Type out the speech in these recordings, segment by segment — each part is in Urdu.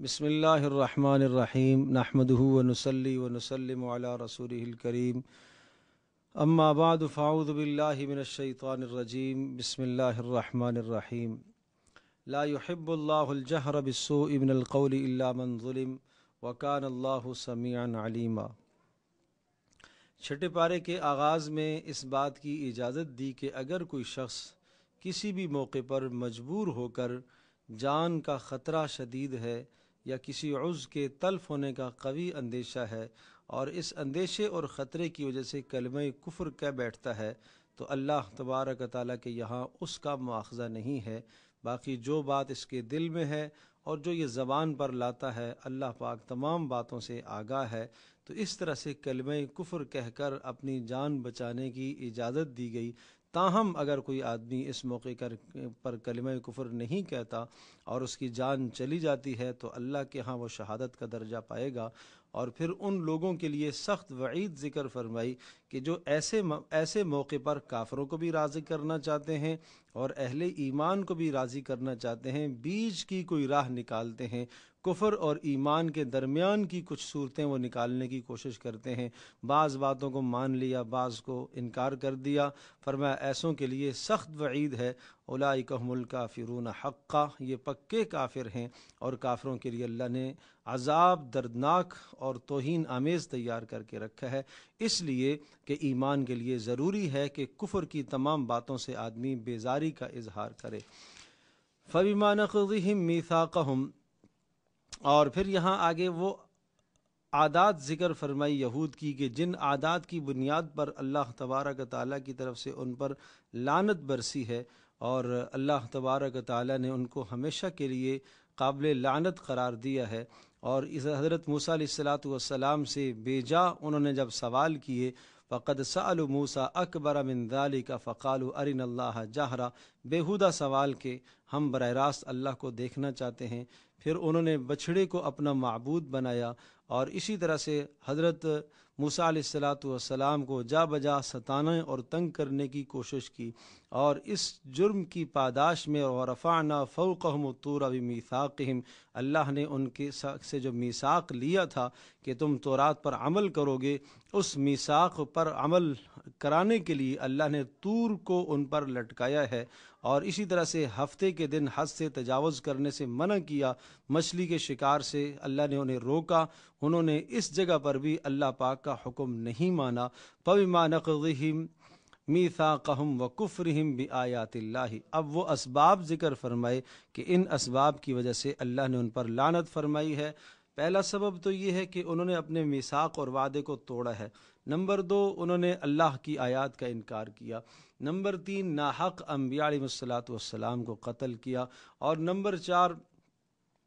بسم اللہ الرحمن الرحیم نحمدہ ونصلی ونسلم علی رسولہ الکریم اما بعد فاعوذ باللہ من الشیطان الرجیم بسم اللہ الرحمن الرحیم لا يحب اللہ الجہر بالسوء من القول الا من ظلم وکان اللہ سمیعا علیما۔ چھٹے پارے کے آغاز میں اس بات کی اجازت دی کہ اگر کوئی شخص کسی بھی موقع پر مجبور ہو کر جان کا خطرہ شدید ہے یا کسی عضو کے تلف ہونے کا قوی اندیشہ ہے اور اس اندیشے اور خطرے کی وجہ سے کلمہ کفر کہہ بیٹھتا ہے تو اللہ تبارک و تعالیٰ کے یہاں اس کا مواخذہ نہیں ہے، باقی جو بات اس کے دل میں ہے اور جو یہ زبان پر لاتا ہے اللہ پاک تمام باتوں سے آگاہ ہے۔ تو اس طرح سے کلمہ کفر کہہ کر اپنی جان بچانے کی اجازت دی گئی۔ تاہم اگر کوئی آدمی اس موقع پر کلمہ کفر نہیں کہتا اور اس کی جان چلی جاتی ہے تو اللہ کے ہاں وہ شہادت کا درجہ پائے گا۔ اور پھر ان لوگوں کے لیے سخت وعید ذکر فرمائی کہ جو ایسے موقع پر کافروں کو بھی راضی کرنا چاہتے ہیں اور اہل ایمان کو بھی راضی کرنا چاہتے ہیں، بیچ کی کوئی راہ نکالتے ہیں، کفر اور ایمان کے درمیان کی کچھ صورتیں وہ نکالنے کی کوشش کرتے ہیں، بعض باتوں کو مان لیا بعض کو انکار کر دیا۔ فرمایا ایسوں کے لیے سخت وعید ہے، اولئک هم الکافرون حقا، یہ پکے کافر ہیں اور کافروں کے لیے اللہ نے عذاب دردناک اور توہین آمیز تیار کر کے رکھا ہے۔ اس لیے کہ ایمان کے لیے ضروری ہے کہ کفر کی تمام باتوں سے آدمی بیزاری کا اظہار کرے۔ فَبِمَا نَقْضِهِمْ مِيثَاقَهُمْ، اور پھر یہاں آگے وہ عادات ذکر فرمائی یہود کی کہ جن عادات کی بنیاد پر اللہ تبارک و تعالیٰ کی طرف سے ان پر لعنت برسی ہے اور اللہ تبارک و تعالیٰ نے ان کو ہمیشہ کے لیے قابل لعنت قرار دیا ہے۔ اور اس حضرت موسیٰ علیہ السلام سے بیجا انہوں نے جب سوال کیے، فَقَدْ سَأَلُوا مُوسَىٰ أَكْبَرَ مِنْ ذَلِكَ فَقَالُوا أَرِنَا اللَّهَ جَهْرًا، بیہودہ سوال کے ہم براہ راست اللہ کو دیکھنا چاہتے ہیں۔ پھر انہوں نے بچھڑے کو اپنا معبود بنایا اور اسی طرح سے حضرت موسیٰ علیہ السلام کو جا بجا ستانے اور تنگ کرنے کی کوشش کی، اور اس جرم کی پاداش میں وَرَفَعْنَا فَوْقَهُمُ الطُّورَ بِمِيثَاقِهِمْ، اللہ نے ان کے سے جو میثاق لیا تھا کہ تم تورات پر عمل کرو گے، اس میثاق پر عمل کرانے کے لیے اللہ نے طور کو ان پر لٹکایا ہے۔ اور اسی طرح سے ہفتے کے دن حد سے تجاوز کرنے سے منع کیا، مچھلی کے شکار سے اللہ نے انہیں روکا، انہوں نے اس جگہ پر بھی اللہ پاک کا حکم نہیں مانا۔ فَبِمَا نَقْضِهِمْ مِيثَاقَهُمْ وَكُفْرِهِمْ بِآيَاتِ اللَّهِ، اب وہ اسباب ذکر فرمائے کہ ان اسباب کی وجہ سے اللہ نے ان پر لعنت فرمائی ہے۔ پہلا سبب تو یہ ہے کہ انہوں نے اپنے میثاق اور وعدے کو توڑا ہے۔ نمبر 2، انہوں نے اللہ کی آیات کا انکار کیا۔ نمبر 3، ناحق انبیاء علیہ السلام کو قتل کیا۔ اور نمبر 4،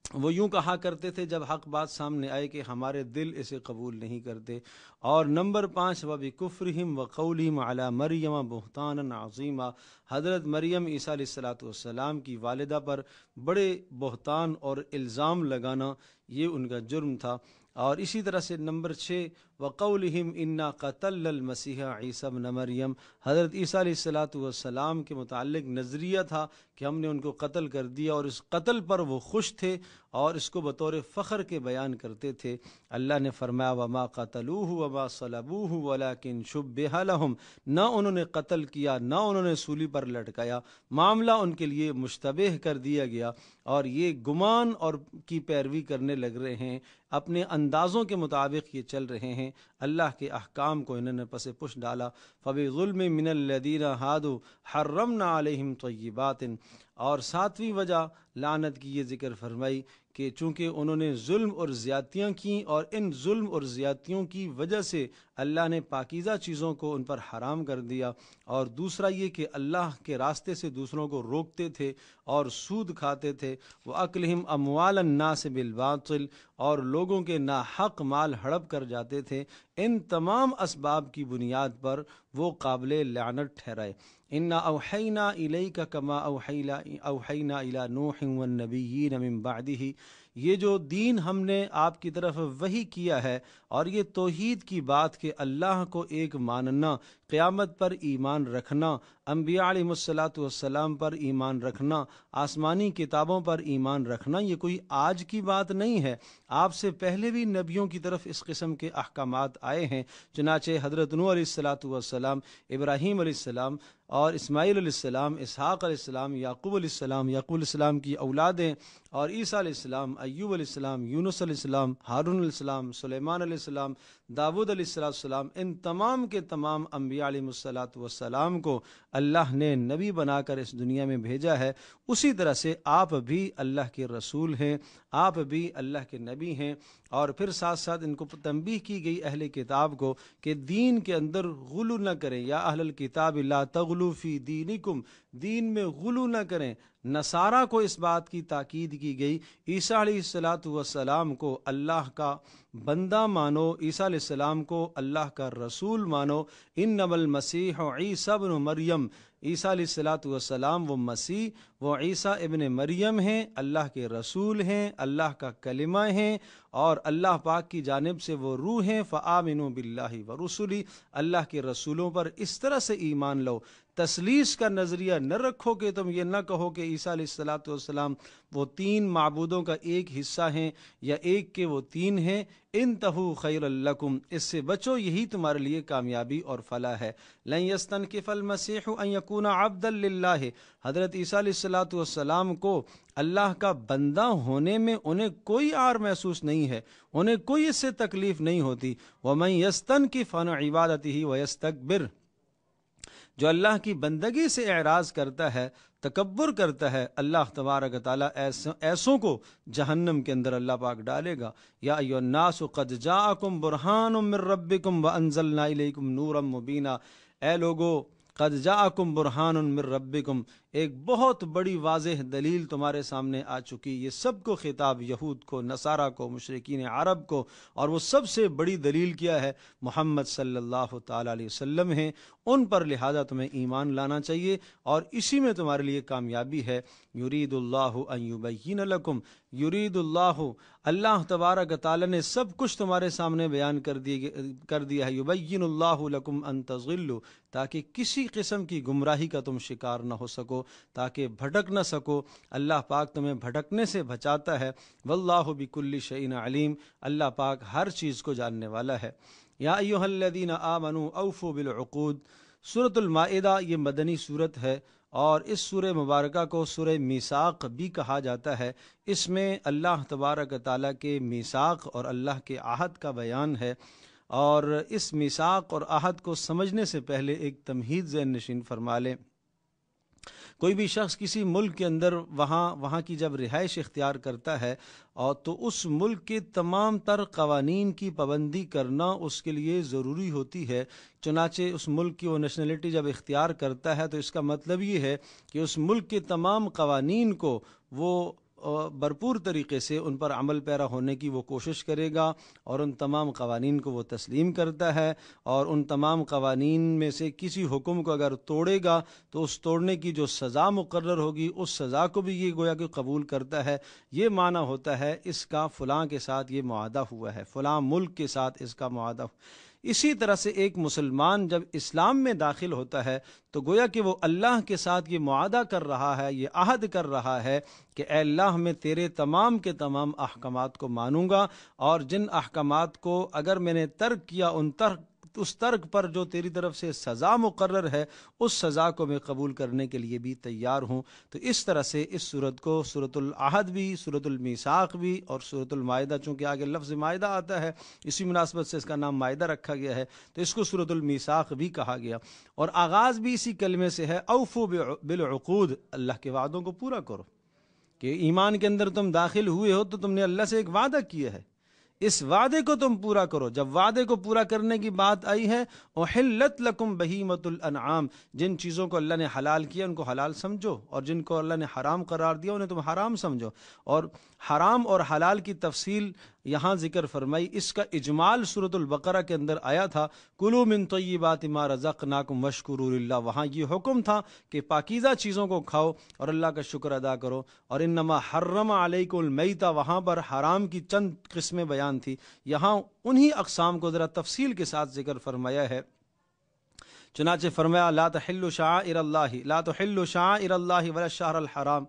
وہ یوں کہا کرتے تھے جب حق بات سامنے آئے کہ ہمارے دل اسے قبول نہیں کرتے۔ اور نمبر 5، وَبِكُفْرِهِمْ وَقَوْلِهِمْ عَلَى مَرْيَمَ بُهْتَانًا عَظِيمًا، حضرت مریم عیسیٰ علیہ السلام کی والدہ پر بڑے بہتان اور الزام لگانا، یہ ان کا جرم تھا۔ اور اسی طرح سے نمبر 6، وَقَوْلِهِمْ إِنَّا قَتَلْنَا الْمَسِيحَ عِيسَى ابْنَ مریم، حضرت عیسیٰ علیہ السلام کے متعلق نظریہ تھا کہ ہم نے ان کو قتل کر دیا، اور اس قتل پر وہ خوش تھے اور اس کو بطور فخر کے بیان کرتے تھے۔ اللہ نے فرمایا وَمَا قَتَلُوهُ وَمَا صَلَبُوهُ وَلَكِنْ شُبِّهَ لَهُمْ، نہ انہوں نے قتل کیا نہ انہوں نے سولی پر لٹکایا، معاملہ ان کے لیے مشتبہ کر دیا گیا، اور یہ گمان اور کی پیروی کرنے لگ رہے ہیں، اپنے اندازوں کے مطابق یہ چل رہے ہیں، اللہ کے احکام کو انہوں نے پس پش ڈالا۔ فَبِظُلْمٍ مِّنَ الَّذِينَ هَادُوا حَرَّمْنَا عَلَيْهِمْ طَيِّبَاتٍ، اور ساتویں وجہ لعنت کی یہ ذکر فرمائی کہ چونکہ انہوں نے ظلم اور زیادتیاں کیں، اور ان ظلم اور زیادتیوں کی وجہ سے اللہ نے پاکیزہ چیزوں کو ان پر حرام کر دیا۔ اور دوسرا یہ کہ اللہ کے راستے سے دوسروں کو روکتے تھے اور سود کھاتے تھے۔ وَأَكْلِهِمْ أَمْوَالَ النَّاسِ بِالْبَاطِلِ، اور لوگوں کے ناحق مال ہڑپ کر جاتے تھے۔ ان تمام اسباب کی بنیاد پر وہ قابل لعنت ٹھہرائے۔ اِنَّا أَوْحَيْنَا إِلَيْكَ كَمَا أَوْحَيْنَا إِلَى نُوحٍ وَالنَّبِيِّينَ مِن بَعْدِهِ، یہ جو دین ہم نے آپ کی طرف وحی کیا ہے، اور یہ توحید کی بات کہ اللہ کو ایک ماننا، قیامت پر ایمان رکھنا، انبیاء علیہم السلام پر ایمان رکھنا، آسمانی کتابوں پر ایمان رکھنا، یہ کوئی آج کی بات نہیں ہے، آپ سے پہلے بھی نبیوں کی طرف اس قسم کے احکامات آئے ہیں۔ چنانچہ حضرت نوح علیہ السلام، ابراہیم علیہ السلام اور اسماعیل علیہ السلام، اسحاق علیہ السلام، یعقوب علیہ السلام، یعقوب علیہ السلام کی اولادیں، اور عیسیٰ علیہ السلام، ایوب علیہ السلام، یونس علیہ السلام، ہارون علیہ السلام، سلیمان علیہ السلام، داود علیہ السلام، ان تمام کے تمام انبیاء علیہم السلام کو اللہ نے نبی بنا کر اس دنیا میں بھیجا ہے۔ اسی طرح سے آپ بھی اللہ کے رسول ہیں، آپ بھی اللہ کے نبی ہیں۔ اور پھر ساتھ ساتھ ان کو تنبیہ کی گئی اہل کتاب کو کہ دین کے اندر غلو نہ کریں، یا اہل الکتاب لا تغلو فی دینکم، دین میں غلو نہ کریں۔ نصارہ کو اس بات کی تاکید کی گئی، عیسیٰ علیہ السلام کو اللہ کا بندہ مانو، عیسیٰ علیہ السلام کو اللہ کا رسول مانو۔ انما المسیح عیسیٰ ابن مریم، عیسیٰ علیہ السلام وہ مسیح، وہ عیسیٰ ابن مریم ہیں، اللہ کے رسول ہیں، اللہ کا کلمہ ہیں، اور اللہ پاک کی جانب سے وہ روح ہیں۔ فآمنوا باللہ ورسلہ، اللہ کے رسولوں پر اس طرح سے ایمان لو۔ تثلیث کا نظریہ نہ رکھو کہ تم یہ نہ کہو کہ عیسیٰ علیہ السلام وہ تین معبودوں کا ایک حصہ ہیں، یا ایک کے وہ تین ہیں۔ انتہوا خیر لکم، اس سے بچو، یہی تمہارے لیے کامیابی اور فلاح ہے۔ لن یستنکف المسیح ان یکون عبدا للہ، حضرت عیسیٰ علیہ السلام کو اللہ کا بندہ ہونے میں انہیں کوئی عار محسوس نہیں ہے، انہیں کوئی اس سے تکلیف نہیں ہوتی۔ ومن یستنکف عن عبادتہ ویستکبر، جو اللہ کی بندگی سے اعراض کرتا ہے، تکبر کرتا ہے، اللہ تبارک تعالیٰ ایسوں کو جہنم کے اندر اللہ پاک ڈالے گا۔ یا ایھا الناس قد جاءکم برہان من ربکم وانزلنا الیکم نورا مبینا، اے لوگو قد جاءکم برہان من ربکم، ایک بہت بڑی واضح دلیل تمہارے سامنے آ چکی۔ یہ سب کو خطاب یہود کو، نصارہ کو، مشرکین عرب کو، اور وہ سب سے بڑی دلیل کیا ہے؟ محمد صلی اللہ تعالیٰ علیہ وسلم ہیں، ان پر لہذا تمہیں ایمان لانا چاہیے، اور اسی میں تمہارے لیے کامیابی ہے۔ یرید اللہ ان یبین لکم، یرید اللہ، اللہ تبارک تعالیٰ نے سب کچھ تمہارے سامنے بیان کر دیا ہے۔ یبین اللہ لکم ان تضلوا، تاکہ کسی قسم کی گمراہی کا تم شکار نہ ہو سکو، تاکہ بھٹک نہ سکو۔ اللہ پاک تمہیں بھٹکنے سے بچاتا ہے۔ واللہ بکل شیء علیم، اللہ پاک ہر چیز کو جاننے والا ہے۔ یا ایھا الذین آمنوا اوفوا بالعقود، سورۃ المائدہ یہ مدنی سورت ہے، اور اس سورہ مبارکہ کو سورہ میثاق بھی کہا جاتا ہے۔ اس میں اللہ تبارک تعالیٰ کے میثاق اور اللہ کے عہد کا بیان ہے، اور اس میثاق اور عہد کو سمجھنے سے پہلے ایک تمہید ذہن نشین فرما لیں۔ کوئی بھی شخص کسی ملک کے اندر وہاں کی جب رہائش اختیار کرتا ہے، اور تو اس ملک کے تمام تر قوانین کی پابندی کرنا اس کے لیے ضروری ہوتی ہے۔ چنانچہ اس ملک کی وہ نیشنلٹی جب اختیار کرتا ہے تو اس کا مطلب یہ ہے کہ اس ملک کے تمام قوانین کو وہ بھرپور طریقے سے ان پر عمل پیرا ہونے کی وہ کوشش کرے گا، اور ان تمام قوانین کو وہ تسلیم کرتا ہے، اور ان تمام قوانین میں سے کسی حکم کو اگر توڑے گا تو اس توڑنے کی جو سزا مقرر ہوگی اس سزا کو بھی یہ گویا کہ قبول کرتا ہے۔ یہ معنی ہوتا ہے اس کا فلاں کے ساتھ یہ معاہدہ ہوا ہے، فلاں ملک کے ساتھ اس کا معاہدہ۔ اسی طرح سے ایک مسلمان جب اسلام میں داخل ہوتا ہے تو گویا کہ وہ اللہ کے ساتھ یہ معاہدہ کر رہا ہے، یہ عہد کر رہا ہے کہ اے اللہ، میں تیرے تمام کے تمام احکامات کو مانوں گا، اور جن احکامات کو اگر میں نے ترک کیا اس ترک پر جو تیری طرف سے سزا مقرر ہے اس سزا کو میں قبول کرنے کے لیے بھی تیار ہوں۔ تو اس طرح سے اس سورت کو سورۃ العہد بھی، سورۃ المیثاق بھی، اور سورۃ المائدہ، چونکہ آگے لفظ مائدہ آتا ہے اسی مناسبت سے اس کا نام مائدہ رکھا گیا ہے، تو اس کو سورۃ المیثاق بھی کہا گیا، اور آغاز بھی اسی کلمے سے ہے، اوفوا بالعقود، اللہ کے وعدوں کو پورا کرو۔ کہ ایمان کے اندر تم داخل ہوئے ہو تو تم نے اللہ سے ایک وعدہ کیا ہے، اس وعدے کو تم پورا کرو۔ جب وعدے کو پورا کرنے کی بات آئی ہے، احلت لکم بہیمۃ الانعام، جن چیزوں کو اللہ نے حلال کیا ان کو حلال سمجھو، اور جن کو اللہ نے حرام قرار دیا انہیں تم حرام سمجھو۔ اور حرام اور حلال کی تفصیل یہاں ذکر فرمائی، اس کا اجمال سورۃ البقرہ کے اندر آیا تھا، کلوا من طیبات ما رزقناکم واشکروا للہ، وہاں یہ حکم تھا کہ پاکیزہ چیزوں کو کھاؤ اور اللہ کا شکر ادا کرو۔ اور انما حرم علیکم المیتہ، وہاں پر حرام کی چند قسمیں بیان تھی، یہاں انہی اقسام کو ذرا تفصیل کے ساتھ ذکر فرمایا ہے۔ چنانچہ فرمایا لا تحل شعائر اللہ لا تحل شعائر اللہ ولا الشہر الحرام،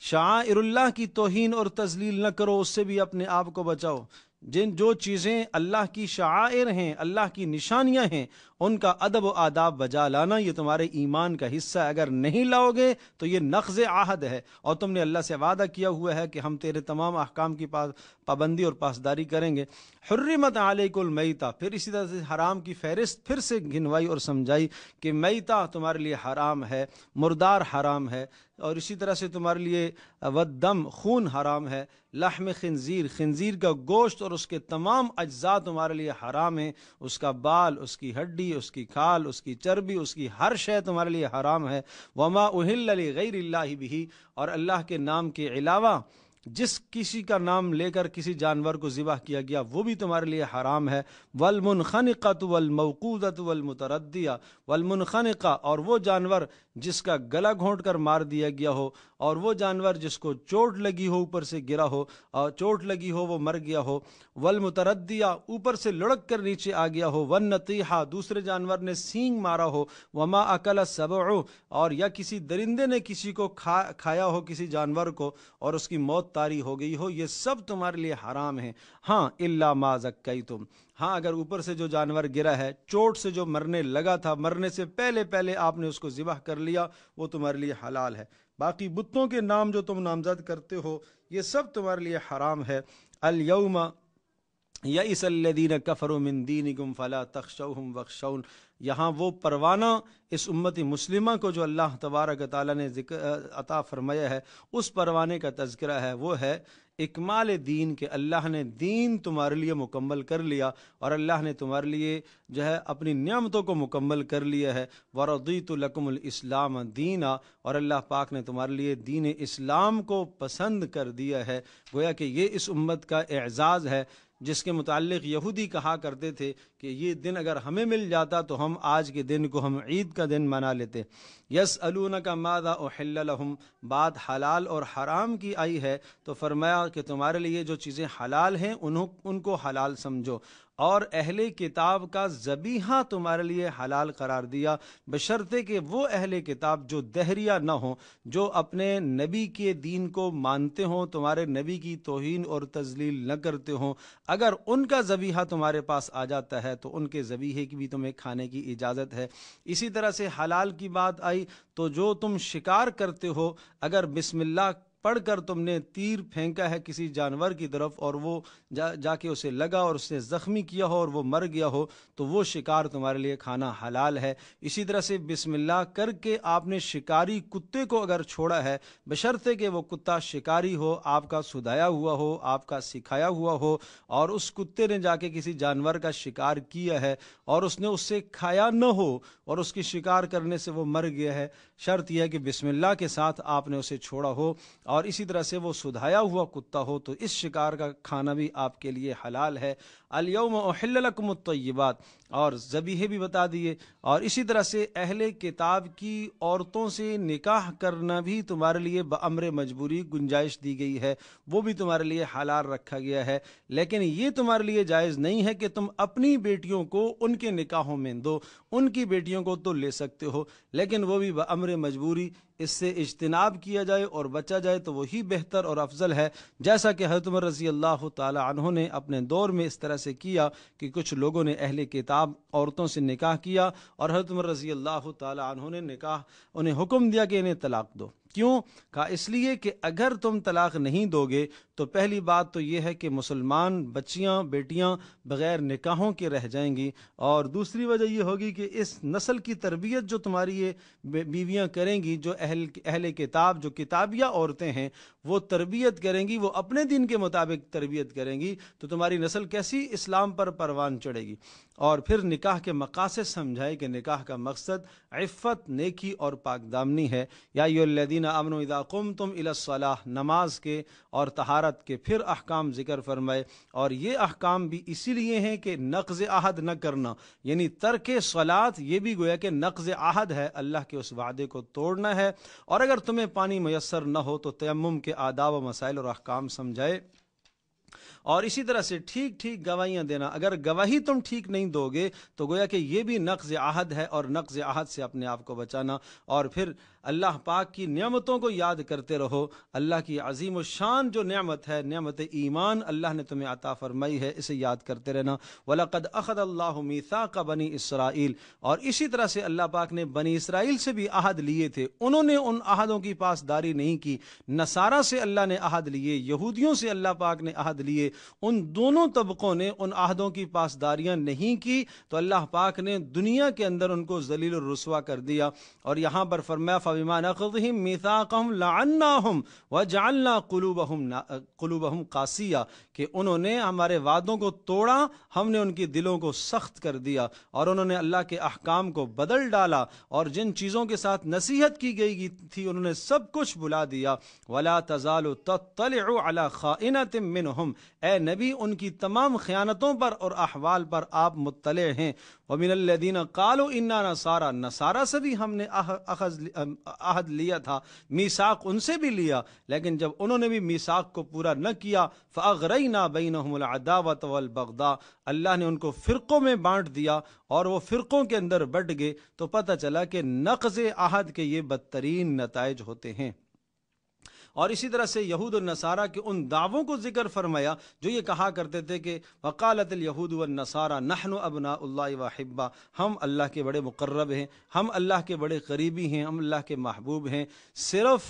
شعائر اللہ کی توہین اور تذلیل نہ کرو، اس سے بھی اپنے آپ کو بچاؤ۔ جو چیزیں اللہ کی شعائر ہیں، اللہ کی نشانیاں ہیں، ان کا ادب و آداب بجا لانا یہ تمہارے ایمان کا حصہ ہے۔ اگر نہیں لاؤ گے تو یہ نقض عہد ہے، اور تم نے اللہ سے وعدہ کیا ہوا ہے کہ ہم تیرے تمام احکام کی پابندی اور پاسداری کریں گے۔ حرمت علیکم المیتہ، پھر اسی طرح سے حرام کی فہرست پھر سے گنوائی اور سمجھائی کہ میتہ تمہارے لیے حرام ہے، مردار حرام ہے، اور اسی طرح سے تمہارے لیے والدم خون حرام ہے، لحم خنزیر، خنزیر کا گوشت اور اس کے تمام اجزاء تمہارے لیے حرام ہیں، اس کا بال، اس کی ہڈی، اس کی کھال، اس کی چربی، اس کی ہر شے تمہارے لیے حرام ہے۔ وما اہل لغیر اللہ بہ، اور اللہ کے نام کے علاوہ جس کسی کا نام لے کر کسی جانور کو ذبح کیا گیا وہ بھی تمہارے لیے حرام ہے۔ والمنخنقۃ والموقوذۃ والمتردیہ، والمنخنقہ، اور وہ جانور جس کا گلا گھونٹ کر مار دیا گیا ہو، اور وہ جانور جس کو چوٹ لگی ہو، اوپر سے گرا ہو اور چوٹ لگی ہو وہ مر گیا ہو، والمتردیہ، اوپر سے لڑک کر نیچے آ گیا ہو، والنطیحہ، دوسرے جانور نے سینگ مارا ہو، وما اکل السبع، اور یا کسی درندے نے کسی کو کھایا ہو، کسی جانور کو، اور اس کی موت طاری ہو گئی ہو، یہ سب تمہارے لیے حرام ہیں۔ ہاں الا ما زکیتم، ہاں اگر اوپر سے جو جانور گرا ہے، چوٹ سے جو مرنے لگا تھا، مرنے سے پہلے آپ نے اس کو ذبح کر لیا، وہ تمہارے لیے حلال ہے۔ باقی بتوں کے نام جو تم نامزد کرتے ہو یہ سب تمہارے لیے حرام ہے۔ الیوم یئس الذین کفروا من دینکم فلا تخشوہم واخشون، یہاں وہ پروانہ اس امت مسلمہ کو جو اللہ تبارک تعالیٰ نے عطا فرمایا ہے، اس پروانے کا تذکرہ ہے، وہ ہے اکمال دین، کہ اللہ نے دین تمہارے لیے مکمل کر لیا، اور اللہ نے تمہارے لیے جو ہے اپنی نعمتوں کو مکمل کر لیا ہے۔ وَرَضِيتُ لَكُمُ الْإِسْلَامَ دِينًا، اور اللہ پاک نے تمہارے لیے دین اسلام کو پسند کر دیا ہے۔ گویا کہ یہ اس امت کا اعزاز ہے، جس کے متعلق یہودی کہا کرتے تھے کہ یہ دن اگر ہمیں مل جاتا تو ہم آج کے دن کو ہم عید کا دن منا لیتے۔ یسألونک ماذا احل لہم، بات حلال اور حرام کی آئی ہے تو فرمایا کہ تمہارے لیے جو چیزیں حلال ہیں ان کو حلال سمجھو، اور اہل کتاب کا ذبیحہ تمہارے لیے حلال قرار دیا، بشرطے کہ وہ اہل کتاب جو دہریہ نہ ہوں، جو اپنے نبی کے دین کو مانتے ہوں، تمہارے نبی کی توہین اور تذلیل نہ کرتے ہوں، اگر ان کا ذبیحہ تمہارے پاس آ جاتا ہے تو ان کے ذبیحے کی بھی تمہیں کھانے کی اجازت ہے۔ اسی طرح سے حلال کی بات آئی تو جو تم شکار کرتے ہو، اگر بسم اللہ پڑھ کر تم نے تیر پھینکا ہے کسی جانور کی طرف اور وہ جا کے اسے لگا اور اس نے زخمی کیا ہو اور وہ مر گیا ہو تو وہ شکار تمہارے لیے کھانا حلال ہے۔ اسی طرح سے بسم اللہ کر کے آپ نے شکاری کتے کو اگر چھوڑا ہے، بشرطے کہ وہ کتا شکاری ہو، آپ کا سدھایا ہوا ہو، آپ کا سکھایا ہوا ہو، اور اس کتے نے جا کے کسی جانور کا شکار کیا ہے اور اس نے اس سے کھایا نہ ہو اور اس کی شکار کرنے سے وہ مر گیا ہے، شرط یہ ہے کہ بسم اللہ کے ساتھ آپ نے اسے چھوڑا ہو، اور اسی طرح سے وہ سدھایا ہوا کتا ہو تو اس شکار کا کھانا بھی آپ کے لیے حلال ہے۔ الیوم احل لکم الطیبات، اور ذبیحے بھی بتا دیے، اور اسی طرح سے اہل کتاب کی عورتوں سے نکاح کرنا بھی تمہارے لیے بامر مجبوری گنجائش دی گئی ہے، وہ بھی تمہارے لیے حلال رکھا گیا ہے، لیکن یہ تمہارے لیے جائز نہیں ہے کہ تم اپنی بیٹیوں کو ان کے نکاحوں میں دو، ان کی بیٹیوں کو تو لے سکتے ہو لیکن وہ بھی بامر مجبوری، اس سے اجتناب کیا جائے اور بچا جائے تو وہی بہتر اور افضل ہے، جیسا کہ حضرت عمر رضی اللہ تعالی عنہ نے اپنے دور میں اس طرح سے کیا کہ کچھ لوگوں نے اہل کتاب عورتوں سے نکاح کیا اور حضرت عمر رضی اللہ تعالی عنہ نے انہیں حکم دیا کہ انہیں طلاق دو۔ کیوں؟ کہا اس لیے کہ اگر تم طلاق نہیں دو گے تو پہلی بات تو یہ ہے کہ مسلمان بچیاں بیٹیاں بغیر نکاحوں کے رہ جائیں گی، اور دوسری وجہ یہ ہوگی کہ اس نسل کی تربیت جو تمہاری یہ بیویاں کریں گی، جو اہل کتاب جو کتابیہ عورتیں ہیں وہ تربیت کریں گی، وہ اپنے دین کے مطابق تربیت کریں گی تو تمہاری نسل کیسی اسلام پر پروان چڑھے گی۔ اور پھر نکاح کے مقاصد سمجھائے کہ نکاح کا مقصد عفت، نیکی اور پاک دامنی ہے۔ یا ایھا الذین آمنوا اذا قمتم الی الصلاۃ، نماز کے اور طہارت کے پھر احکام ذکر فرمائے، اور یہ احکام بھی اسی لیے ہیں کہ نقض عہد نہ کرنا، یعنی ترک صلاۃ یہ بھی گویا کہ نقض عہد ہے، اللہ کے اس وعدے کو توڑنا ہے۔ اور اگر تمہیں پانی میسر نہ ہو تو تیمم کے آداب و مسائل اور احکام سمجھائے، اور اسی طرح سے ٹھیک ٹھیک گواہیاں دینا، اگر گواہی تم ٹھیک نہیں دو گے تو گویا کہ یہ بھی نقض عہد ہے، اور نقض عہد سے اپنے آپ کو بچانا، اور پھر اللہ پاک کی نعمتوں کو یاد کرتے رہو، اللہ کی عظیم و شان جو نعمت ہے، نعمت ایمان اللہ نے تمہیں عطا فرمائی ہے، اسے یاد کرتے رہنا۔ وَلَقَدْ أَخَذَ اللَّهُ مِيثَاقَ بَنِي اسرائیل، اور اسی طرح سے اللہ پاک نے بنی اسرائیل سے بھی عہد لیے تھے، انہوں نے ان عہدوں کی پاسداری نہیں کی۔ نصارہ سے اللہ نے عہد لیے، یہودیوں سے اللہ پاک نے عہد لیے، ان دونوں طبقوں نے ان عہدوں کی پاسداریاں نہیں کی، تو اللہ پاک نے دنیا کے اندر ان کو ذلیل و رسوا کر دیا۔ اور یہاں پر فرمایا فَبِمَا نَقْضِهِمْ مِيثَاقَهُمْ لَعَنَّاهُمْ وَجَعَلْنَا قُلُوبَهُمْ قَاسِيَةً، کہ انہوں نے ہمارے وعدوں کو توڑا، ہم نے ان کی دلوں کو سخت کر دیا، اور انہوں نے اللہ کے احکام کو بدل ڈالا، اور جن چیزوں کے ساتھ نصیحت کی گئی تھی انہوں نے سب کچھ بلا دیا۔ وَلَا تَزَالُ تَطَّلِعُ عَلَى خَائِنَةٍ مِّنْهُمْ، اے نبی ان کی تمام خیانتوں پر اور احوال پر آپ مطلع ہیں۔ وَمِنَ الَّذِينَ قَالُوا إِنَّا نَصَارَى، نصارہ سے بھی ہم نے عہد لیا تھا، میثاق ان سے بھی لیا، لیکن جب انہوں نے بھی میثاق کو پورا نہ کیا، فَأَغْرَيْنَا بَيْنَهُمُ الْعَدَاوَةَ وَالْبَغْضَاءَ، اللہ نے ان کو فرقوں میں بانٹ دیا اور وہ فرقوں کے اندر بٹ گئے، تو پتہ چلا کہ نقض عہد کے یہ بدترین نتائج ہوتے ہیں۔ اور اسی طرح سے یہود و نصارہ کے ان دعووں کو ذکر فرمایا جو یہ کہا کرتے تھے کہ وقالت الیہود والنصارى نحن ابناء اللہ واحبہ، ہم اللہ کے بڑے مقرب ہیں، ہم اللہ کے بڑے قریبی ہیں، ہم اللہ کے محبوب ہیں۔ صرف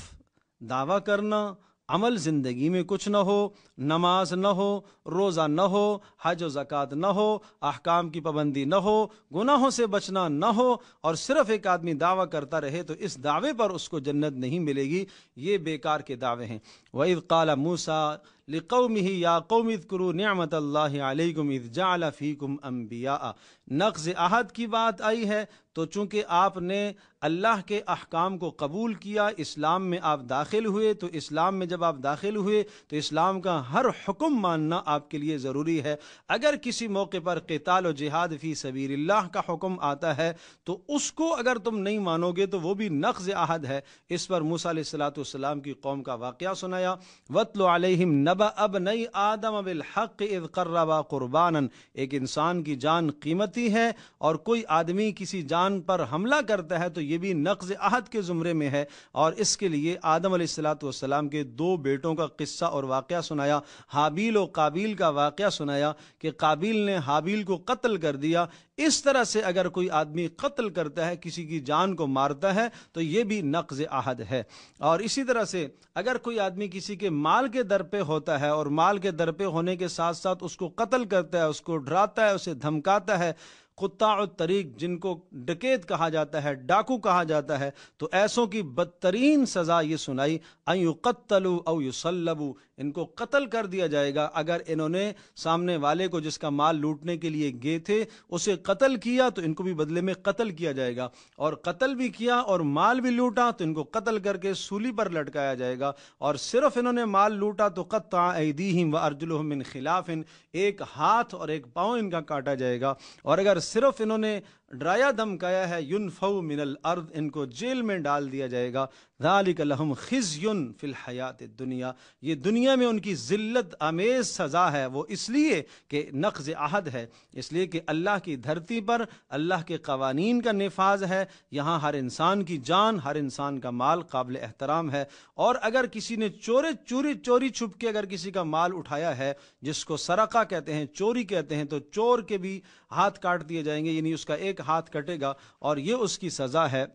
دعویٰ کرنا، عمل زندگی میں کچھ نہ ہو، نماز نہ ہو، روزہ نہ ہو، حج و زکوٰۃ نہ ہو، احکام کی پابندی نہ ہو، گناہوں سے بچنا نہ ہو، اور صرف ایک آدمی دعویٰ کرتا رہے تو اس دعوے پر اس کو جنت نہیں ملے گی، یہ بیکار کے دعوے ہیں۔ وَإِذْ قَالَ مُوسَىٰ لِقَوْمِهِ يَا قَوْمِ اذْكُرُوا نِعْمَةَ اللَّهِ عَلَيْكُمْ إِذْ جَعَلَ فِيكُمْ أَنْبِيَاءَ، نقض عہد کی بات آئی ہے تو چونکہ آپ نے اللہ کے احکام کو قبول کیا، اسلام میں آپ داخل ہوئے، تو اسلام میں جب آپ داخل ہوئے تو اسلام کا ہر حکم ماننا آپ کے لیے ضروری ہے۔ اگر کسی موقع پر قتال و جہاد فی سبیل اللہ کا حکم آتا ہے تو اس کو اگر تم نہیں مانو گے تو وہ بھی نقض عہد ہے۔ اس پر موسیٰ علیہ السلام کی قوم کا واقعہ سنایا، وَاتْلُ عَلَيْهِمْ نَبَأَ ابْنَيْ آدَمَ بِالْحَقِّ إِذْ قَرَّبَا قُرْبَانًا، ایک انسان کی جان قیمتی ہے اور کوئی آدمی کسی جان پر حملہ کرتا ہے تو یہ بھی نقض عہد کے زمرے میں ہے، اور اس کے لیے آدم علیہ السلام کے دو بیٹوں کا قصہ اور واقعہ سنایا، حابیل و قابیل کا واقعہ سنایا کہ قابیل نے حابیل کو قتل کر دیا۔ اس طرح سے اگر کوئی آدمی قتل کرتا ہے، کسی کی جان کو مارتا ہے تو یہ بھی نقض عہد ہے۔ اور اسی طرح سے اگر کوئی آدمی کسی کے مال کے در پہ ہوتا ہے اور مال کے در پہ ہونے کے ساتھ ساتھ اس کو قتل کرتا ہے، اس کو ڈراتا ہے، اسے دھمکاتا ہے، قطاع الطریق جن کو ڈکیت کہا جاتا ہے، ڈاکو کہا جاتا ہے، تو ایسوں کی بدترین سزا یہ سنائی، ان یقتلوا او یصلبوا، ان کو قتل کر دیا جائے گا اگر انہوں نے سامنے والے کو جس کا مال لوٹنے کے لیے گئے تھے اسے قتل کیا تو ان کو بھی بدلے میں قتل کیا جائے گا، اور قتل بھی کیا اور مال بھی لوٹا تو ان کو قتل کر کے سولی پر لٹکایا جائے گا، اور صرف انہوں نے مال لوٹا تو قطع ایدیہم وارجلہم من خلاف، ایک ہاتھ اور ایک پاؤں ان کا کاٹا جائے گا، اور اگر صرف انہوں نے ڈرایا دھمکایا ہے ینفوا من الارض، ان کو جیل میں ڈال دیا جائے گا، ذالک لہم خزی فی الحیات الدنیا، یہ دنیا میں ان کی ذلت آمیز سزا ہے، وہ اس لیے کہ نقض عہد ہے، اس لیے کہ اللہ کی دھرتی پر اللہ کے قوانین کا نفاذ ہے، یہاں ہر انسان کی جان، ہر انسان کا مال قابل احترام ہے، اور اگر کسی نے چوری چھپ کے اگر کسی کا مال اٹھایا ہے، جس کو سرقہ کہتے ہیں، چوری کہتے ہیں، تو چور کے بھی ہاتھ کاٹ دیے جائیں گے، یعنی اس کا ایک ہاتھ کٹے گا اور یہ اس کی سزا ہے۔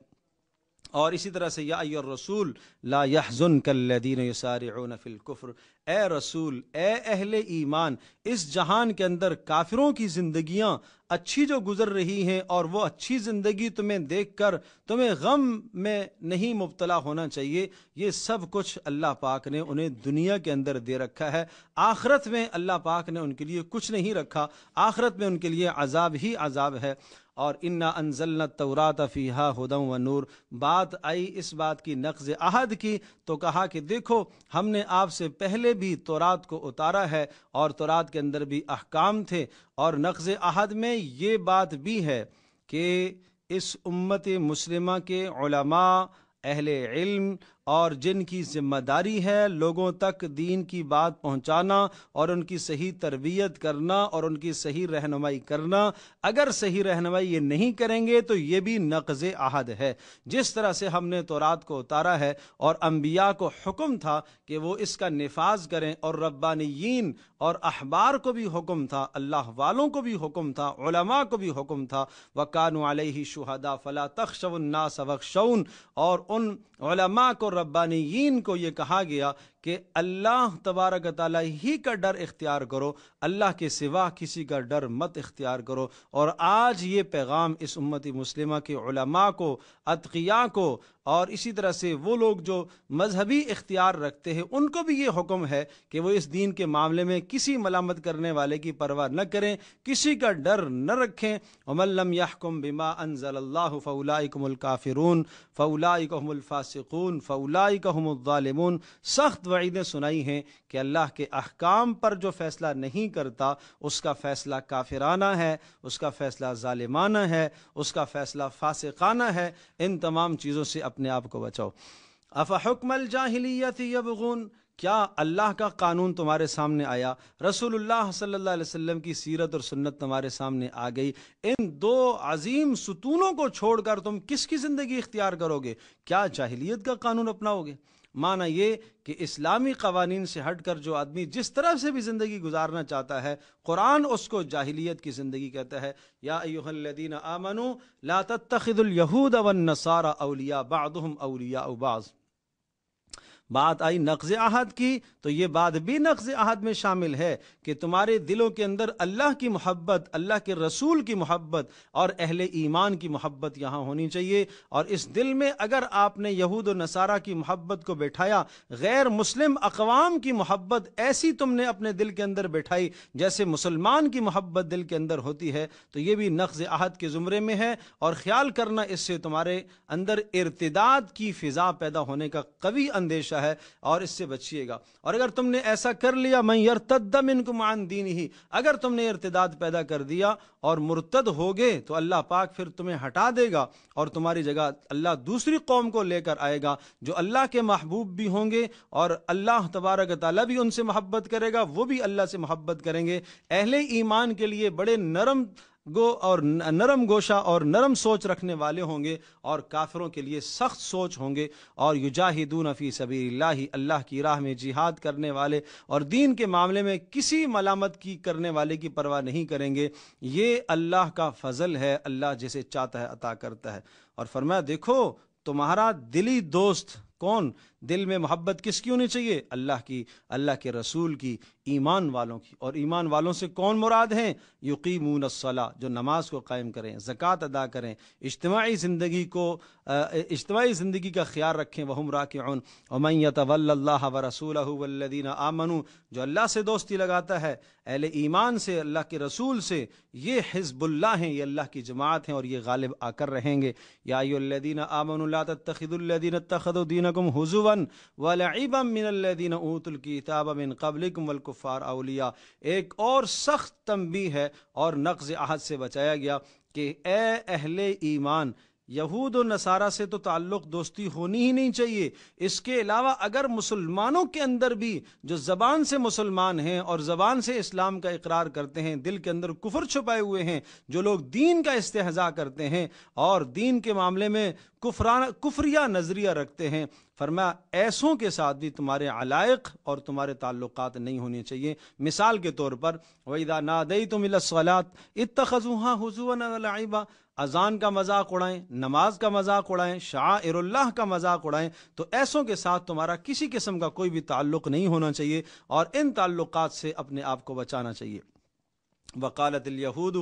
اور اسی طرح سے یا ایھا الرسول لا يحزنک الذین یسارعون فی الکفر، اے رسول، اے اہل ایمان، اس جہان کے اندر کافروں کی زندگیاں اچھی جو گزر رہی ہیں اور وہ اچھی زندگی تمہیں دیکھ کر تمہیں غم میں نہیں مبتلا ہونا چاہیے، یہ سب کچھ اللہ پاک نے انہیں دنیا کے اندر دے رکھا ہے، آخرت میں اللہ پاک نے ان کے لیے کچھ نہیں رکھا، آخرت میں ان کے لیے عذاب ہی عذاب ہے۔ اور انا انزلنا التوراۃ فیہا ھدی ونور، بات آئی اس بات کی نقض عہد کی تو کہا کہ دیکھو ہم نے آپ سے پہلے بھی تورات کو اتارا ہے اور تورات کے اندر بھی احکام تھے، اور نقض عہد میں یہ بات بھی ہے کہ اس امت مسلمہ کے علماء، اہل علم اور جن کی ذمہ داری ہے لوگوں تک دین کی بات پہنچانا اور ان کی صحیح تربیت کرنا اور ان کی صحیح رہنمائی کرنا، اگر صحیح رہنمائی یہ نہیں کریں گے تو یہ بھی نقض عہد ہے۔ جس طرح سے ہم نے تورات کو اتارا ہے اور انبیاء کو حکم تھا کہ وہ اس کا نفاذ کریں، اور ربانیین اور احبار کو بھی حکم تھا، اللہ والوں کو بھی حکم تھا، علماء کو بھی حکم تھا، وَكَانُوا عَلَيْهِ شُهَدَاءَ فَلَا تَخْشَوُا النَّاسَ وَاخْشَوْنِ، اور ان علماء کو، ربانیین کو یہ کہا گیا کہ اللہ تبارک تعالیٰ ہی کا ڈر اختیار کرو، اللہ کے سوا کسی کا ڈر مت اختیار کرو۔ اور آج یہ پیغام اس امت مسلمہ کے علماء کو، اتقیاء کو، اور اسی طرح سے وہ لوگ جو مذہبی اختیار رکھتے ہیں ان کو بھی یہ حکم ہے کہ وہ اس دین کے معاملے میں کسی ملامت کرنے والے کی پرواہ نہ کریں، کسی کا ڈر نہ رکھیں۔ وَمَن لَّمْ يَحْكُم بِمَا أَنزَلَ اللَّهُ فَأُولَٰئِكَ هُمُ الْكَافِرُونَ فَأُولَٰئِكَ هُمُ الْفَاسِقُونَ فَأُولَٰئِكَ هُمُ الظَّالِمُونَ۔ سخت وعیدیں سنائی ہیں کہ اللہ کے احکام پر جو فیصلہ نہیں کرتا اس کا فیصلہ کافرانہ ہے، اس کا فیصلہ ظالمانہ ہے، اس کا فیصلہ فاسقانہ ہے۔ ان تمام چیزوں سے اپنے آپ کو بچاؤ۔ افحکم الجاہلیت یبغون، کیا اللہ کا قانون تمہارے سامنے آیا، رسول اللہ صلی اللہ علیہ وسلم کی سیرت اور سنت تمہارے سامنے آ گئی، ان دو عظیم ستونوں کو چھوڑ کر تم کس کی زندگی اختیار کرو گے؟ کیا جاہلیت کا قانون اپناؤ گے؟ معنی یہ کہ اسلامی قوانین سے ہٹ کر جو آدمی جس طرح سے بھی زندگی گزارنا چاہتا ہے، قرآن اس کو جاہلیت کی زندگی کہتا ہے۔ یا ایھا الذین آمنوا لا تتخذوا اليہود والنصارى اولیاء بعضهم اولیاء بعض۔ بات آئی نقض عہد کی تو یہ بات بھی نقض عہد میں شامل ہے کہ تمہارے دلوں کے اندر اللہ کی محبت، اللہ کے رسول کی محبت اور اہل ایمان کی محبت یہاں ہونی چاہیے۔ اور اس دل میں اگر آپ نے یہود و نصارہ کی محبت کو بٹھایا، غیر مسلم اقوام کی محبت ایسی تم نے اپنے دل کے اندر بٹھائی جیسے مسلمان کی محبت دل کے اندر ہوتی ہے، تو یہ بھی نقض عہد کے زمرے میں ہے، اور خیال کرنا اس سے تمہارے اندر ارتداد کی فضا پیدا ہونے کا قوی اندیشہ ہے، اور اس سے بچیے گا۔ اور اگر تم نے ایسا کر لیا، من یرتد منکم عن دینہ، اگر تم نے ارتداد پیدا کر دیا اور مرتد ہو گئے تو اللہ پاک پھر تمہیں ہٹا دے گا، اور تمہاری جگہ اللہ دوسری قوم کو لے کر آئے گا جو اللہ کے محبوب بھی ہوں گے، اور اللہ تبارک تعالیٰ بھی ان سے محبت کرے گا، وہ بھی اللہ سے محبت کریں گے۔ اہل ایمان کے لیے بڑے نرم گوشہ اور نرم سوچ رکھنے والے ہوں گے، اور کافروں کے لیے سخت سوچ ہوں گے۔ اور یجاہدون فی سبیل اللہ، اللہ کی راہ میں جہاد کرنے والے اور دین کے معاملے میں کسی ملامت کی کرنے والے کی پرواہ نہیں کریں گے۔ یہ اللہ کا فضل ہے، اللہ جسے چاہتا ہے عطا کرتا ہے۔ اور فرمایا دیکھو تمہارا دلی دوست کون؟ دل میں محبت کس کی ہونی چاہیے؟ اللہ کی، اللہ کے رسول کی، ایمان والوں کی۔ اور ایمان والوں سے کون مراد ہیں؟ یقیمون الصلاۃ، جو نماز کو قائم کریں، زکوٰۃ ادا کریں، اجتماعی زندگی کا خیال رکھیں، وہم راکعون۔ ومن یتول اللہ ورسولہ والذین آمنوا، جو اللہ سے دوستی لگاتا ہے، اہل ایمان سے، اللہ کے رسول سے، یہ حزب اللہ ہیں، یہ اللہ کی جماعت ہیں، اور یہ غالب آ کر رہیں گے۔ یا ایھا الذین آمنوا لا تتخذوا الذین اتخذوا دینکم ہزوا ولعبا من الذین اوتوا الکتاب من قبلکم والکفار اولیاء۔ ایک اور سخت تنبیہ ہے اور نقض عہد سے بچایا گیا کہ اے اہل ایمان، یہود و نصارہ سے تو تعلق دوستی ہونی ہی نہیں چاہیے۔ اس کے علاوہ اگر مسلمانوں کے اندر بھی جو زبان سے مسلمان ہیں اور زبان سے اسلام کا اقرار کرتے ہیں، دل کے اندر کفر چھپائے ہوئے ہیں، جو لوگ دین کا استہزاء کرتے ہیں اور دین کے معاملے میں کفریہ نظریہ رکھتے ہیں، فرمایا ایسوں کے ساتھ بھی تمہارے علائق اور تمہارے تعلقات نہیں ہونے چاہیے۔ مثال کے طور پر وَإِذَا نَادَيْتُمْ إِلَى الصَّلَاةِ اتَّخَذُوهَا هُزُوًا وَلَعِبًا، اذان کا مذاق اڑائیں، نماز کا مذاق اڑائیں، شعائر اللہ کا مذاق اڑائیں، تو ایسوں کے ساتھ تمہارا کسی قسم کا کوئی بھی تعلق نہیں ہونا چاہیے، اور ان تعلقات سے اپنے آپ کو بچانا چاہیے۔ وقالت الیہود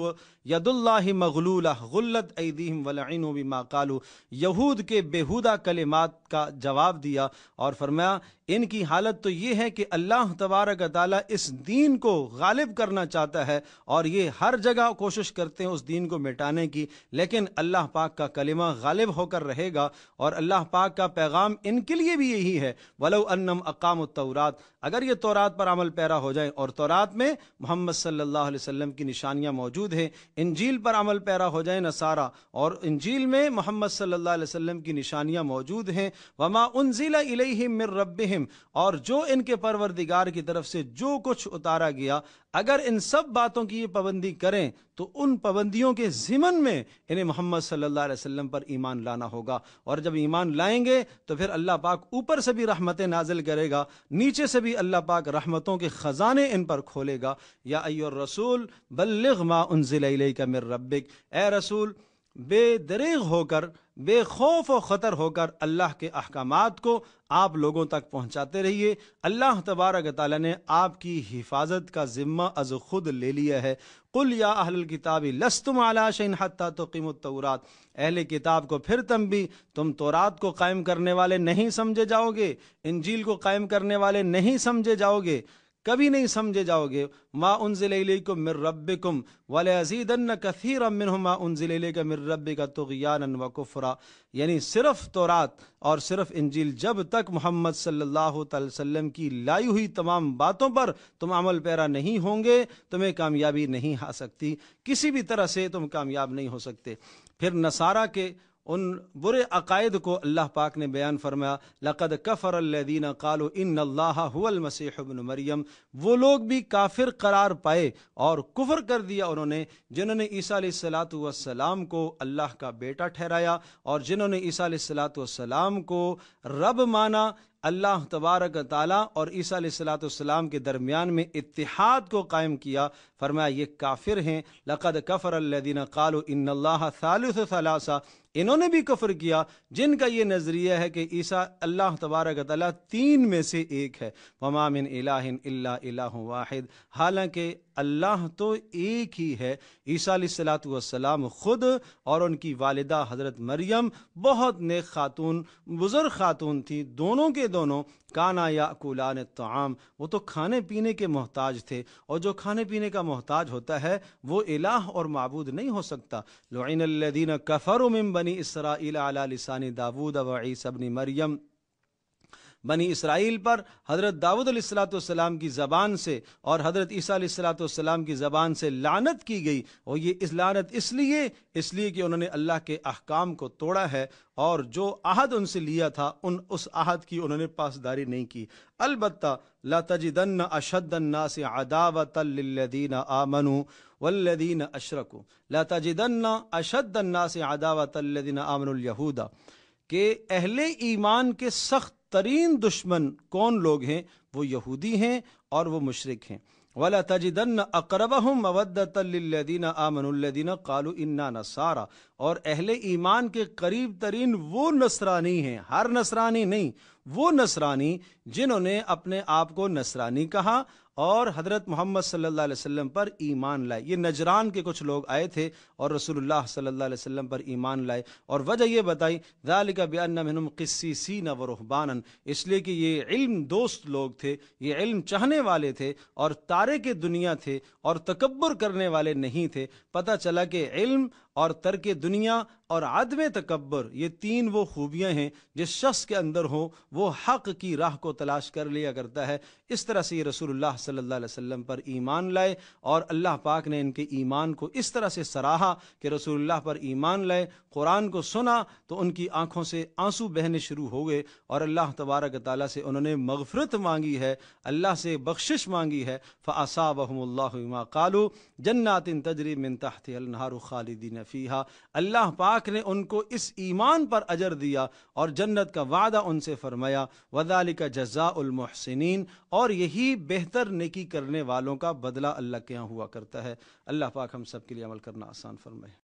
ید اللہ مغلولہ غلت ایدیہم ولعنوا بما قالوا، یہود کے بیہودہ کلمات کا جواب دیا اور فرمایا ان کی حالت تو یہ ہے کہ اللہ تبارک و تعالیٰ اس دین کو غالب کرنا چاہتا ہے اور یہ ہر جگہ کوشش کرتے ہیں اس دین کو مٹانے کی، لیکن اللہ پاک کا کلمہ غالب ہو کر رہے گا، اور اللہ پاک کا پیغام ان کے لیے بھی یہی ہے، وَلَوْ أَنَّهُمْ أَقَامُوا التَّوْرَاةَ، اگر یہ تورات پر عمل پیرا ہو جائیں، اور تورات میں محمد صلی اللہ علیہ وسلم کی نشانیاں موجود ہیں، انجیل پر عمل پیرا ہو جائیں نصارہ، اور انجیل میں محمد صلی اللہ علیہ وسلم کی نشانیاں موجود ہیں، وَمَا أُنزِلَ إِلَيْهِم مِّن رَّبِّهِمْ، اور جو ان کے پروردگار کی طرف سے جو کچھ اتارا گیا، اگر ان سب باتوں کی یہ پابندی کریں تو ان پابندیوں کے ضمن میں انہیں محمد صلی اللہ علیہ وسلم پر ایمان لانا ہوگا، اور جب ایمان لائیں گے تو پھر اللہ پاک اوپر سے بھی رحمتیں نازل کرے گا، نیچے سے بھی اللہ پاک رحمتوں کے خزانے ان پر کھولے گا۔ یا ایھا الرسول بلغ ما انزل الیک من ربک، اے رسول بے دریغ ہو کر، بے خوف و خطر ہو کر اللہ کے احکامات کو آپ لوگوں تک پہنچاتے رہیے۔ اللہ تبارک تعالیٰ نے آپ کی حفاظت کا ذمہ از خود لے لیا ہے۔ قل یا اہل الکتاب لستم علی شیء حتی تقیموا التوراۃ، اہل کتاب کو پھر تم تورات کو قائم کرنے والے نہیں سمجھے جاؤ گے، انجیل کو قائم کرنے والے نہیں سمجھے جاؤ گے، کبھی نہیں سمجھے جاؤ گے۔ ما انزل الیکم من ربکم ولیزیدن کثیرا منہم ما انزل الیک من ربک طغیانا وکفرا، یعنی صرف تورات اور صرف انجیل جب تک محمد صلی اللہ تعالی وسلم کی لائی ہوئی تمام باتوں پر تم عمل پیرا نہیں ہوں گے، تمہیں کامیابی نہیں آ سکتی، کسی بھی طرح سے تم کامیاب نہیں ہو سکتے۔ پھر نصارہ کے ان برے عقائد کو اللہ پاک نے بیان فرمایا، لقد کفر الذین قالوا ان اللہ هو المسیح ابن مریم، وہ لوگ بھی کافر قرار پائے اور کفر کر دیا انہوں نے جنہوں نے عیسیٰ علیہ السلام کو اللہ کا بیٹا ٹھہرایا، اور جنہوں نے عیسیٰ علیہ السلام کو رب مانا۔ اللہ تبارک تعالیٰ اور عیسیٰ علیہ السلام کے درمیان میں اتحاد کو قائم کیا، فرمایا یہ کافر ہیں۔ لقد کفر الذین قالوا ان اللہ ثالث ثلاثہ، انہوں نے بھی کفر کیا جن کا یہ نظریہ ہے کہ عیسیٰ اللہ تبارک تعالیٰ تین میں سے ایک ہے۔ وما من الہ الا الہ واحد، حالانکہ اللہ تو ایک ہی ہے۔ عیسیٰ علیہ السلام خود اور ان کی والدہ حضرت مریم بہت نیک خاتون، بزرگ خاتون تھی، دونوں کے دونوں کانا یاکلان الطعام، وہ تو کھانے پینے کے محتاج تھے، اور جو کھانے پینے کا محتاج ہوتا ہے وہ الہ اور معبود نہیں ہو سکتا۔ لعن الذین کفروا من بنی اسرائیل علی لسان داود و عیسی ابن مریم، بنی اسرائیل پر حضرت داؤد علیہ السلام کی زبان سے اور حضرت عیسیٰ علیہ السلام کی زبان سے لعنت کی گئی، اور یہ لعنت اس لیے کہ انہوں نے اللہ کے احکام کو توڑا ہے، اور جو عہد ان سے لیا تھا اس عہد کی انہوں نے پاسداری نہیں کی۔ البتہ لَتَجِدَنَّ أَشَدَّ النَّاسِ عَدَاوَةً لِلَّذِينَ آمَنُوا وَالَّذِينَ أَشْرَكُوا، لَتَجِدَنَّ أَشَدَّ النَّاسِ عَدَاوَةً لِلَّذِينَ آمَنُوا الْيَهُودَ، کہ اہل ایمان کے سخت ترین دشمن کون لوگ ہیں؟ وہ یہودی ہیں اور وہ مشرک ہیں۔ وَلَتَجِدَنَّ أَقْرَبَهُمْ مَوَدَّةً لِلَّذِينَ آمَنُوا الَّذِينَ قَالُوا إِنَّا نَصَارَى، اور اہل ایمان کے قریب ترین وہ نصرانی ہیں، ہر نصرانی نہیں، وہ نصرانی جنہوں نے اپنے آپ کو نصرانی کہا اور حضرت محمد صلی اللہ علیہ وسلم پر ایمان لائے۔ یہ نجران کے کچھ لوگ آئے تھے اور رسول اللہ صلی اللہ علیہ وسلم پر ایمان لائے، اور وجہ یہ بتائی ذالک بأن منہم قسیسین ورہبانا، اس لیے کہ یہ علم دوست لوگ تھے، یہ علم چاہنے والے تھے اور تارک دنیا تھے اور تکبر کرنے والے نہیں تھے۔ پتہ چلا کہ علم اور ترک دنیا اور عدم تکبر، یہ تین وہ خوبیاں ہیں جس شخص کے اندر ہوں وہ حق کی راہ کو تلاش کر لیا کرتا ہے۔ اس طرح سے یہ رسول اللہ صلی اللہ علیہ وسلم پر ایمان لائے، اور اللہ پاک نے ان کے ایمان کو اس طرح سے سراہا کہ رسول اللہ پر ایمان لائے، قرآن کو سنا تو ان کی آنکھوں سے آنسو بہنے شروع ہو گئے، اور اللہ تبارک تعالیٰ سے انہوں نے مغفرت مانگی ہے، اللہ سے بخشش مانگی ہے۔ فَأَصَابَهُمُ اللَّهُ بِمَا قَالُوا جَنَّاتٍ تَجْرِي مِن تَحْتِهَا الْأَنْهَارُ خَالِدِينَ فِيهَا، اللہ پاک نے ان کو اس ایمان پر اجر دیا اور جنت کا وعدہ ان سے فرمایا۔ وَذَلِكَ جَزَاءُ الْمُحْسِنِينَ، اور یہی بہتر نیکی کرنے والوں کا بدلہ اللہ کے ہاں ہوا کرتا ہے۔ اللہ پاک ہم سب کے لیے عمل کرنا آسان فرمائے۔